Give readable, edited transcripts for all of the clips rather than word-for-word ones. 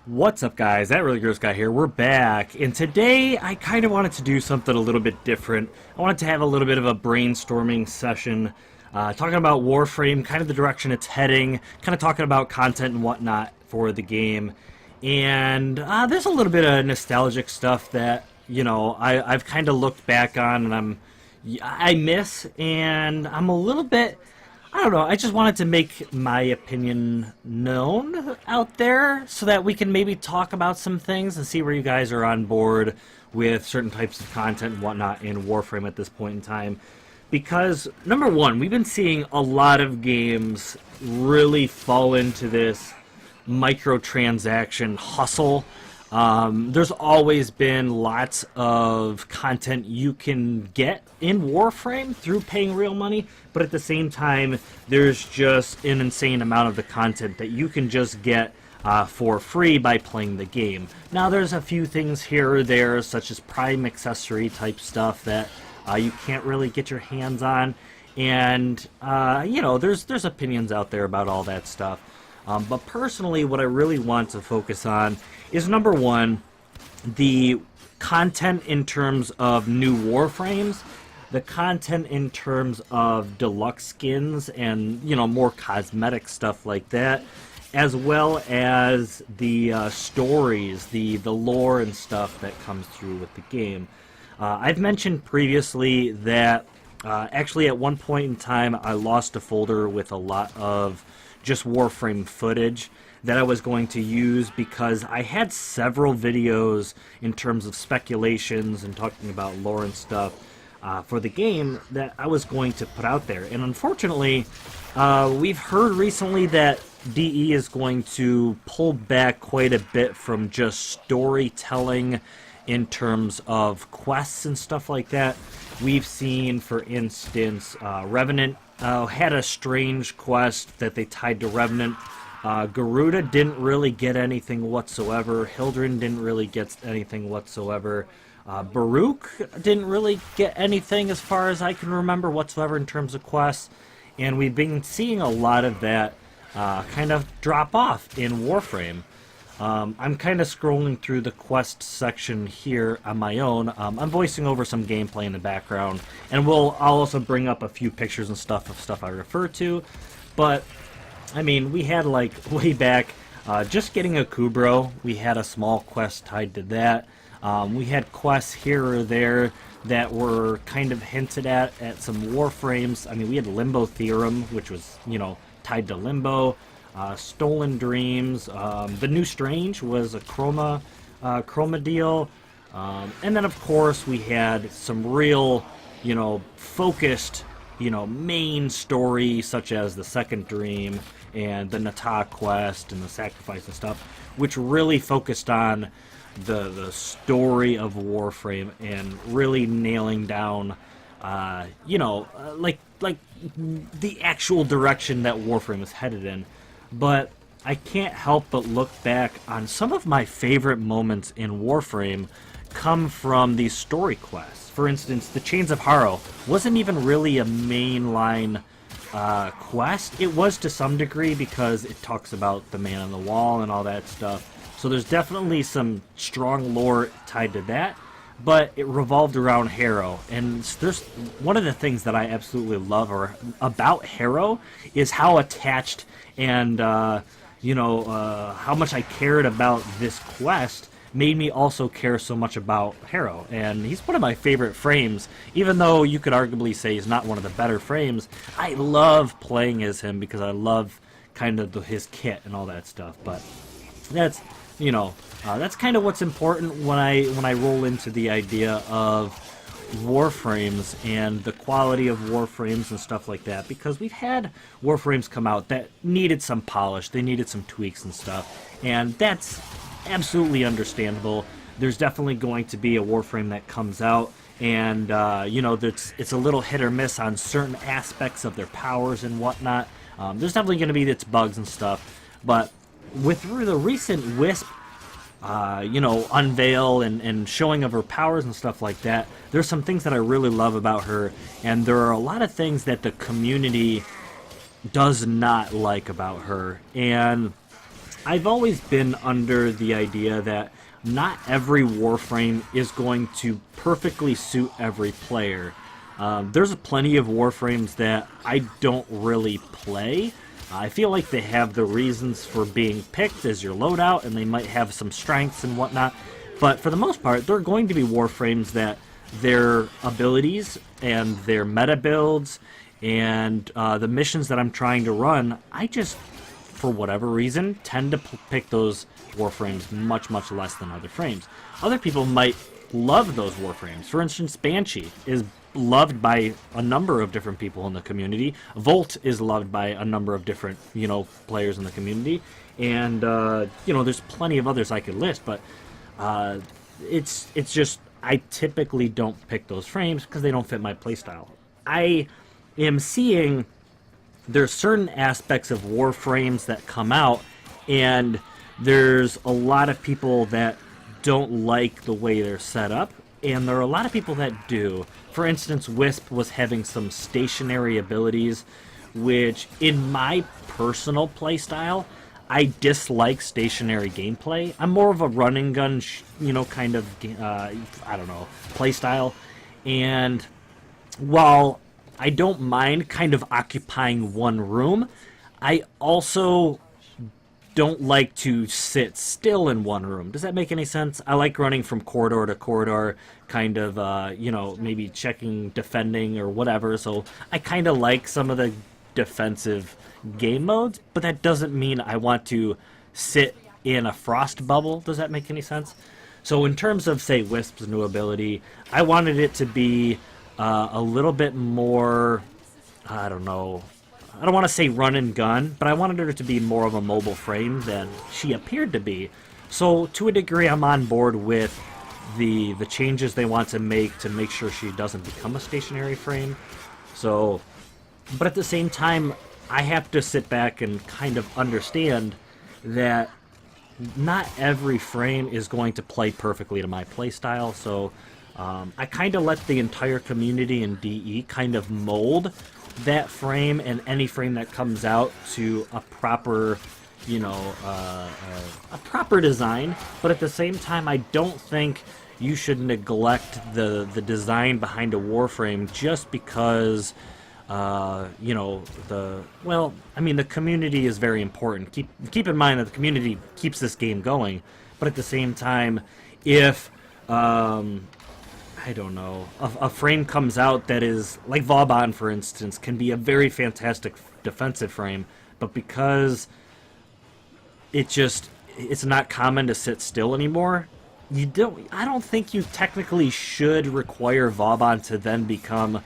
What's up, guys? That really gross guy here. We're back, and today I kind of wanted to do something a little bit different. I wanted to have a little bit of a brainstorming session, talking about Warframe, kind of the direction it's heading, kind of talking about content and whatnot for the game. And there's a little bit of nostalgic stuff that I've kind of looked back on, and I miss, and I'm a little bit. I don't know, I just wanted to make my opinion known out there so that we can maybe talk about some things and see where you guys are on board with certain types of content and whatnot in Warframe at this point in time. Because, number one, we've been seeing a lot of games really fall into this microtransaction hustle. There's always been lots of content you can get in Warframe through paying real money, but at the same time, there's just an insane amount of the content that you can just get for free by playing the game. Now, there's a few things here or there, such as Prime accessory type stuff that you can't really get your hands on, and there's opinions out there about all that stuff. But personally, what I really want to focus on is, number one, the content in terms of new Warframes, the content in terms of deluxe skins and, more cosmetic stuff like that, as well as the stories, the lore and stuff that comes through with the game. I've mentioned previously that actually at one point in time I lost a folder with a lot of just Warframe footage that I was going to use because I had several videos in terms of speculations and talking about lore and stuff for the game that I was going to put out there. And unfortunately, we've heard recently that DE is going to pull back quite a bit from just storytelling in terms of quests and stuff like that. We've seen, for instance, Revenant had a strange quest that they tied to Revenant. Garuda didn't really get anything whatsoever. Hildren didn't really get anything whatsoever. Baruch didn't really get anything as far as I can remember whatsoever in terms of quests. And we've been seeing a lot of that kind of drop off in Warframe. I'm kind of scrolling through the quest section here on my own. I'm voicing over some gameplay in the background, and I'll also bring up a few pictures and stuff of stuff I refer to. But I mean, we had, like, way back, just getting a Kubro, we had a small quest tied to that. We had quests here or there that were kind of hinted at some Warframes. I mean, we had Limbo Theorem, which was, tied to Limbo. Stolen Dreams, The New Strange was a Chroma deal, and then of course we had some real, focused, main story such as the Second Dream and the Nata quest and the Sacrifice and stuff, which really focused on the story of Warframe and really nailing down, like the actual direction that Warframe is headed in. But I can't help but look back on some of my favorite moments in Warframe come from these story quests. For instance, the Chains of Harrow wasn't even really a mainline quest. It was to some degree because it talks about the Man on the Wall and all that stuff. So there's definitely some strong lore tied to that. But it revolved around Harrow, and there's one of the things that I absolutely love about Harrow is how attached and how much I cared about this quest made me also care so much about Harrow. And he's one of my favorite frames, even though you could arguably say he's not one of the better frames. I love playing as him because I love kind of his kit and all that stuff. But that's that's kind of what's important when I roll into the idea of Warframes and the quality of Warframes and stuff like that, because we've had Warframes come out that needed some polish, they needed some tweaks and stuff, and that's absolutely understandable. There's definitely going to be a Warframe that comes out, and it's a little hit or miss on certain aspects of their powers and whatnot. There's definitely going to be its bugs and stuff, but with the recent Wisp unveil and showing of her powers and stuff like that, there's some things that I really love about her, and there are a lot of things that the community does not like about her. And I've always been under the idea that not every Warframe is going to perfectly suit every player. There's plenty of Warframes that I don't really play. I feel like they have the reasons for being picked as your loadout, and they might have some strengths and whatnot. But for the most part, there are going to be Warframes that their abilities and their meta builds and the missions that I'm trying to run, I just, for whatever reason, tend to pick those Warframes much, much less than other frames. Other people might love those Warframes. For instance, Banshee is loved by a number of different people in the community. Volt is loved by a number of different, players in the community. And, there's plenty of others I could list, but it's just, I typically don't pick those frames because they don't fit my playstyle. I am seeing there's certain aspects of Warframes that come out, and there's a lot of people that don't like the way they're set up, and there are a lot of people that do. For instance, Wisp was having some stationary abilities, which in my personal playstyle, I dislike stationary gameplay. I'm more of a run and gun, kind of, playstyle. And while I don't mind kind of occupying one room, I also don't like to sit still in one room. Does that make any sense? I like running from corridor to corridor, kind of, maybe checking, defending, or whatever. So I kind of like some of the defensive game modes, but that doesn't mean I want to sit in a frost bubble. Does that make any sense? So in terms of, say, Wisp's new ability, I wanted it to be a little bit more, I don't want to say run and gun, but I wanted her to be more of a mobile frame than she appeared to be. So to a degree, I'm on board with the changes they want to make sure she doesn't become a stationary frame. So, but at the same time, I have to sit back and kind of understand that not every frame is going to play perfectly to my playstyle. So I kind of let the entire community in DE kind of mold that frame and any frame that comes out to a proper, a proper design. But at the same time, I don't think you should neglect the design behind a Warframe just because the community is very important. Keep in mind that the community keeps this game going, but at the same time, if a frame comes out that is like Vauban, for instance, can be a very fantastic defensive frame, but because it's not common to sit still anymore, I don't think you technically should require Vauban to then become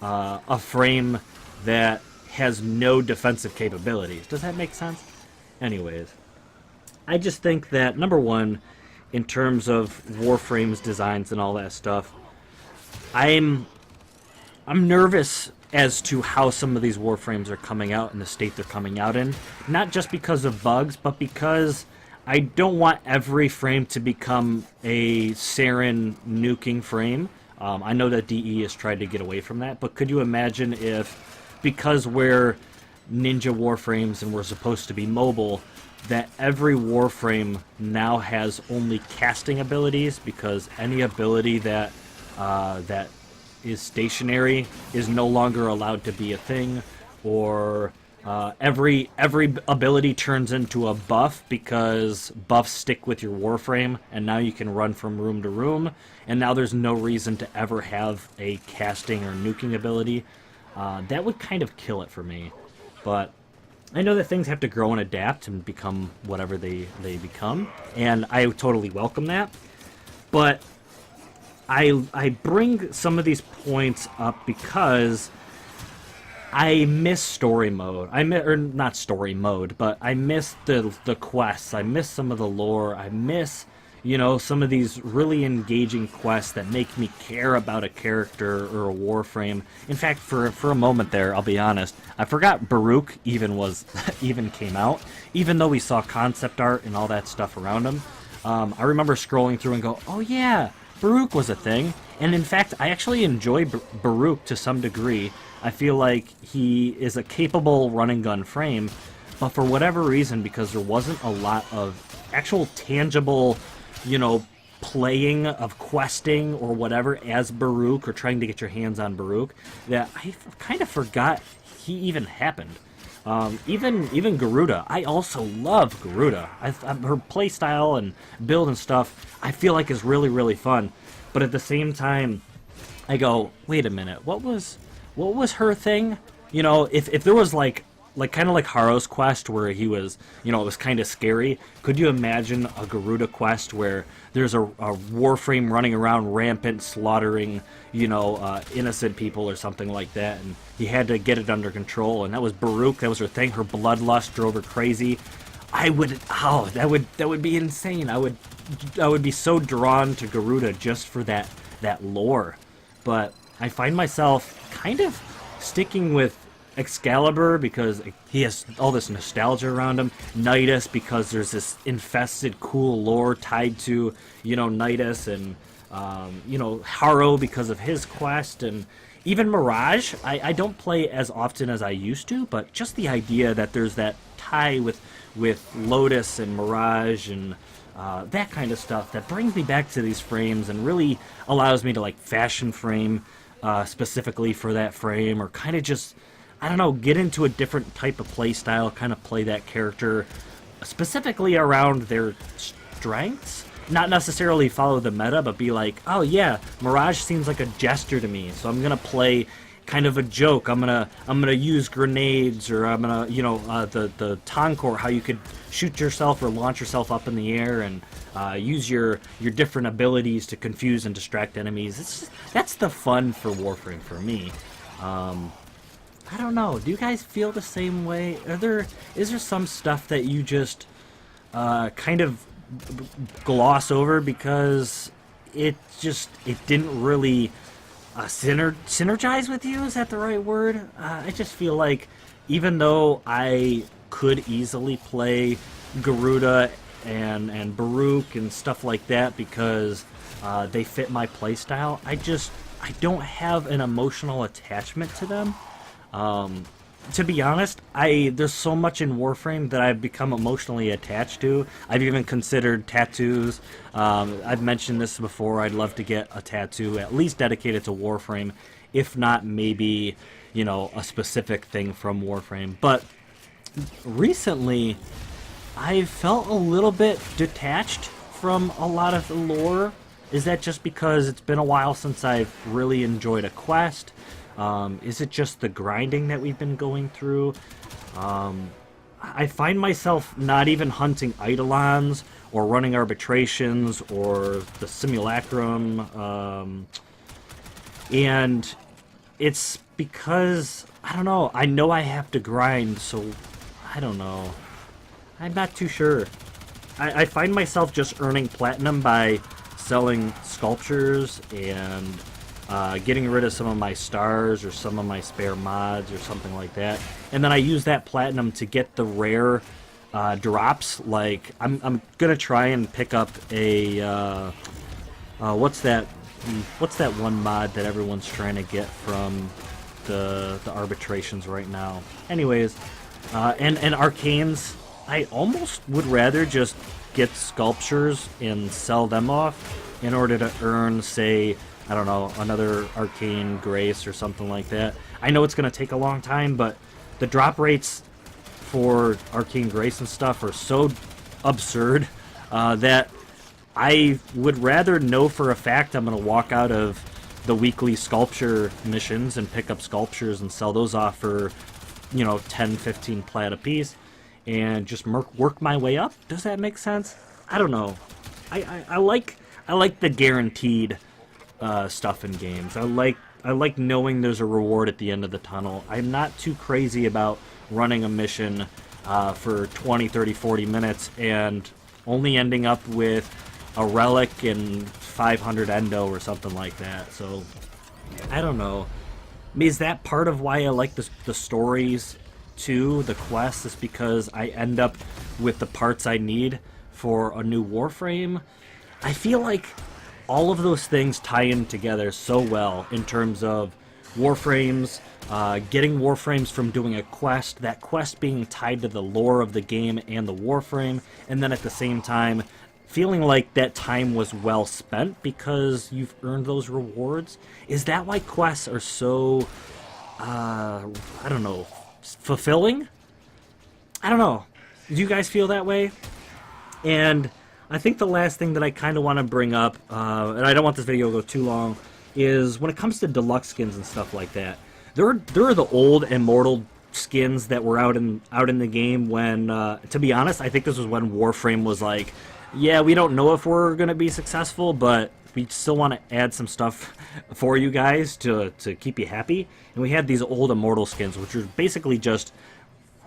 a frame that has no defensive capabilities. Does that make sense? Anyways, I just think that, number one, in terms of Warframe's designs and all that stuff, I'm nervous as to how some of these Warframes are coming out and the state they're coming out in. Not just because of bugs, but because I don't want every frame to become a Saren nuking frame. I know that DE has tried to get away from that, but could you imagine if, because we're Ninja Warframes and we're supposed to be mobile, that every Warframe now has only casting abilities, because any ability that is stationary is no longer allowed to be a thing, or every ability turns into a buff because buffs stick with your Warframe, and now you can run from room to room, and now there's no reason to ever have a casting or nuking ability. That would kind of kill it for me. But I know that things have to grow and adapt and become whatever they become, and I totally welcome that. But I bring some of these points up because I miss story mode. Or not story mode, but I miss the quests. I miss some of the lore. I miss, some of these really engaging quests that make me care about a character or a Warframe. In fact, for a moment there, I'll be honest, I forgot Baruch even came out, even though we saw concept art and all that stuff around him. I remember scrolling through and go, oh yeah, Baruch was a thing. And in fact, I actually enjoy Baruch to some degree. I feel like he is a capable run and gun frame, but for whatever reason, because there wasn't a lot of actual tangible, you know, playing of questing or whatever as Baruch or trying to get your hands on Baruch, that I kind of forgot he even happened. Even Garuda, I also love Garuda. Her playstyle and build and stuff, I feel like is really, really fun. But at the same time, I go, wait a minute, what was her thing? You know, if there was like kind of like Haro's quest where he was, you know, it was kind of scary. Could you imagine a Garuda quest where there's a Warframe running around rampant, slaughtering, you know, innocent people or something like that, and he had to get it under control, and that was Baruch, that was her thing. Her bloodlust drove her crazy. I would, oh, that would be insane. I would be so drawn to Garuda just for that lore. But I find myself kind of sticking with Excalibur because he has all this nostalgia around him. Nidus because there's this infested, cool lore tied to, you know, Nidus, and you know, Haro because of his quest, and even Mirage. I don't play as often as I used to, but just the idea that there's that tie with Lotus and Mirage and that kind of stuff that brings me back to these frames and really allows me to like fashion frame specifically for that frame, or kind of just, I don't know, get into a different type of play style, kind of play that character specifically around their strengths. Not necessarily follow the meta, but be like, oh yeah, Mirage seems like a jester to me, so I'm gonna play kind of a joke. I'm gonna use grenades, or I'm gonna, you know, the Tonkor, how you could shoot yourself or launch yourself up in the air and use your different abilities to confuse and distract enemies. That's the fun for Warframe for me. I don't know. Do you guys feel the same way? Is there some stuff that you just kind of gloss over because it didn't really synergize with you? Is that the right word? I just feel like even though I could easily play Garuda and Baruch and stuff like that because they fit my playstyle, I don't have an emotional attachment to them. To be honest, there's so much in Warframe that I've become emotionally attached to. I've even considered tattoos. I've mentioned this before. I'd love to get a tattoo at least dedicated to Warframe, if not maybe, you know, a specific thing from Warframe. But recently, I felt a little bit detached from a lot of the lore. Is that just because it's been a while since I've really enjoyed a quest? Is it just the grinding that we've been going through? I find myself not even hunting Eidolons or running arbitrations or the simulacrum, and it's because, I don't know, I know I have to grind, so I don't know. I'm not too sure. I find myself just earning platinum by selling sculptures and getting rid of some of my stars or some of my spare mods or something like that, and then I use that platinum to get the rare drops. Like I'm gonna try and pick up a what's that one mod that everyone's trying to get from the arbitrations right now. Anyways, and arcanes. I almost would rather just get sculptures and sell them off in order to earn, say, I don't know, another Arcane Grace or something like that. I know it's going to take a long time, but the drop rates for Arcane Grace and stuff are so absurd that I would rather know for a fact I'm going to walk out of the weekly sculpture missions and pick up sculptures and sell those off for, you know, 10, 15 plat a piece and just work my way up. Does that make sense? I don't know. I like the guaranteed stuff in games. I like knowing there's a reward at the end of the tunnel. I'm not too crazy about running a mission for 20, 30, 40 minutes and only ending up with a relic and 500 endo or something like that. So I don't know. Is that part of why I like the stories too, the quests, is because I end up with the parts I need for a new Warframe? I feel like all of those things tie in together so well in terms of Warframes, getting Warframes from doing a quest, that quest being tied to the lore of the game and the Warframe, and then at the same time feeling like that time was well spent because you've earned those rewards. Is that why quests are so, I don't know, fulfilling? I don't know. Do you guys feel that way? And I think the last thing that I kind of want to bring up, and I don't want this video to go too long, is when it comes to deluxe skins and stuff like that. There are the old Immortal skins that were out in the game when, to be honest, I think this was when Warframe was like, yeah, we don't know if we're going to be successful, but we still want to add some stuff for you guys to keep you happy. And we had these old Immortal skins, which are basically just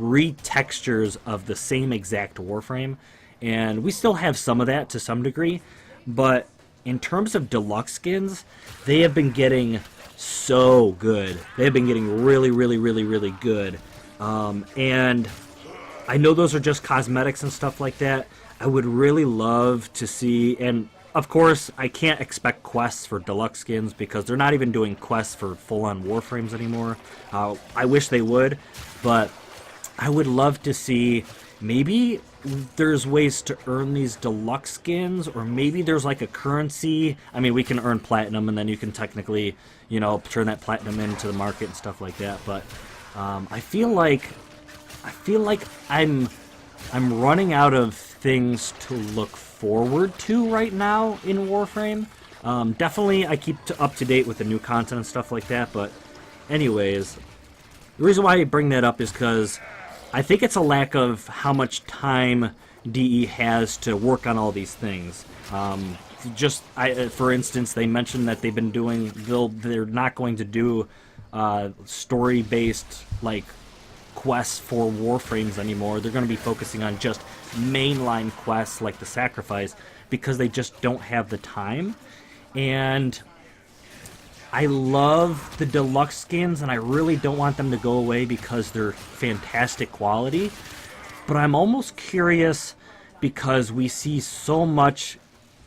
retextures of the same exact Warframe. And we still have some of that to some degree, but in terms of deluxe skins, they have been getting so good. They have been getting really, really, really, really good. And I know those are just cosmetics and stuff like that. I would really love to see, and of course, I can't expect quests for deluxe skins because they're not even doing quests for full-on Warframes anymore. I wish they would, but I would love to see maybe there's ways to earn these deluxe skins, or maybe there's like a currency. I mean, we can earn platinum, and then you can technically, you know, turn that platinum into the market and stuff like that. But I feel like I'm running out of things to look forward to right now in Warframe. Definitely, I keep up to date with the new content and stuff like that. But anyways, the reason why I bring that up is because I think it's a lack of how much time DE has to work on all these things. For instance, they mentioned that they've been doing, they're not going to do story-based like quests for Warframes anymore. They're going to be focusing on just mainline quests like the Sacrifice because they just don't have the time. And I love the deluxe skins, and I really don't want them to go away because they're fantastic quality. But I'm almost curious because we see so much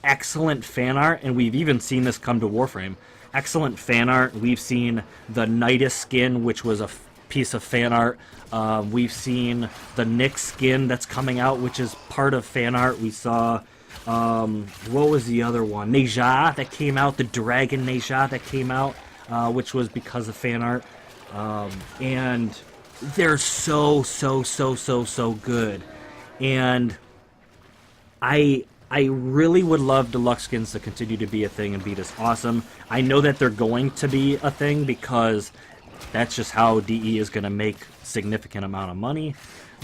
excellent fan art, and we've even seen this come to Warframe. Excellent fan art. We've seen the Nidus skin, which was a piece of fan art. We've seen the Nyx skin that's coming out, which is part of fan art. We saw, what was the other one? Neja that came out, the Dragon Neja that came out, which was because of fan art. And they're so good. And I really would love deluxe skins to continue to be a thing and be this awesome. I know that they're going to be a thing because that's just how DE is going to make significant amount of money.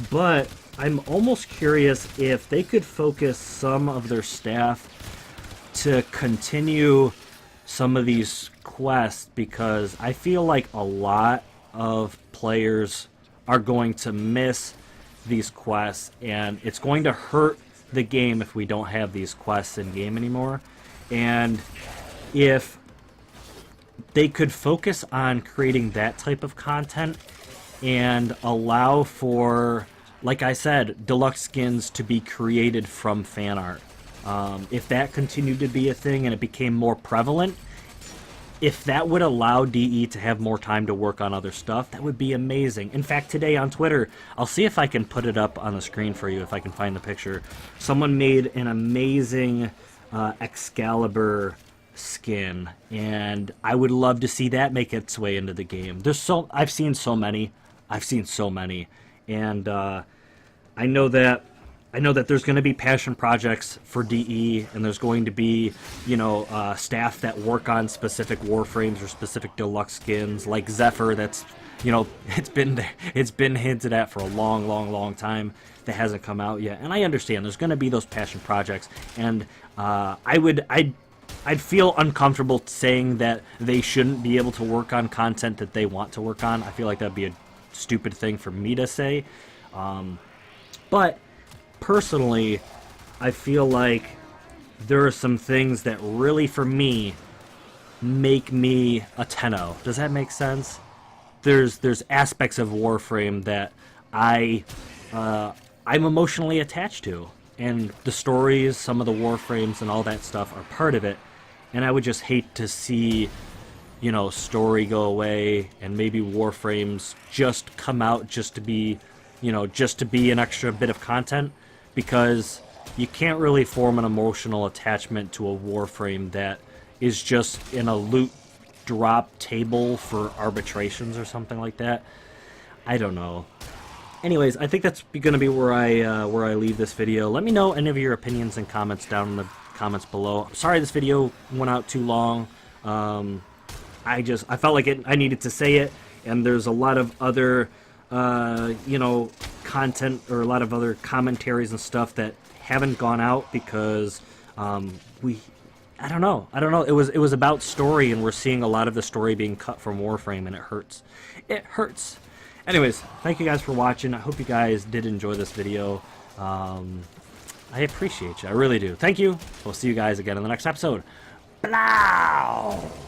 But I'm almost curious if they could focus some of their staff to continue some of these quests, because I feel like a lot of players are going to miss these quests, and it's going to hurt the game if we don't have these quests in game anymore. And if they could focus on creating that type of content and allow for, like I said, deluxe skins to be created from fan art. If that continued to be a thing and it became more prevalent, if that would allow DE to have more time to work on other stuff, that would be amazing. In fact, today on Twitter, I'll see if I can put it up on the screen for you, if I can find the picture. Someone made an amazing Excalibur skin, and I would love to see that make its way into the game. I've seen so many, and I know that there's going to be passion projects for DE, and there's going to be, staff that work on specific Warframes or specific deluxe skins, like Zephyr. That's, it's been hinted at for a long time. That hasn't come out yet, and I understand there's going to be those passion projects, and I'd feel uncomfortable saying that they shouldn't be able to work on content that they want to work on. I feel like that'd be a stupid thing for me to say, but personally, I feel like there are some things that really, for me, make me a Tenno. Does that make sense? There's aspects of Warframe that I'm emotionally attached to, and the stories, some of the Warframes, and all that stuff are part of it. And I would just hate to see, you know, story go away, and maybe Warframes just come out just to be, you know, just to be an extra bit of content, because you can't really form an emotional attachment to a Warframe that is just in a loot drop table for arbitrations or something like that. I don't know. Anyways, I think that's going to be where I leave this video. Let me know any of your opinions and comments down in the comments below. I'm sorry this video went out too long. I felt like I needed to say it, and there's a lot of other you know, content or a lot of other commentaries and stuff that haven't gone out because I don't know. It was about story, and we're seeing a lot of the story being cut from Warframe, and it hurts. It hurts. Anyways, thank you guys for watching. I hope you guys did enjoy this video. I appreciate you. I really do. Thank you. We'll see you guys again in the next episode. Blow!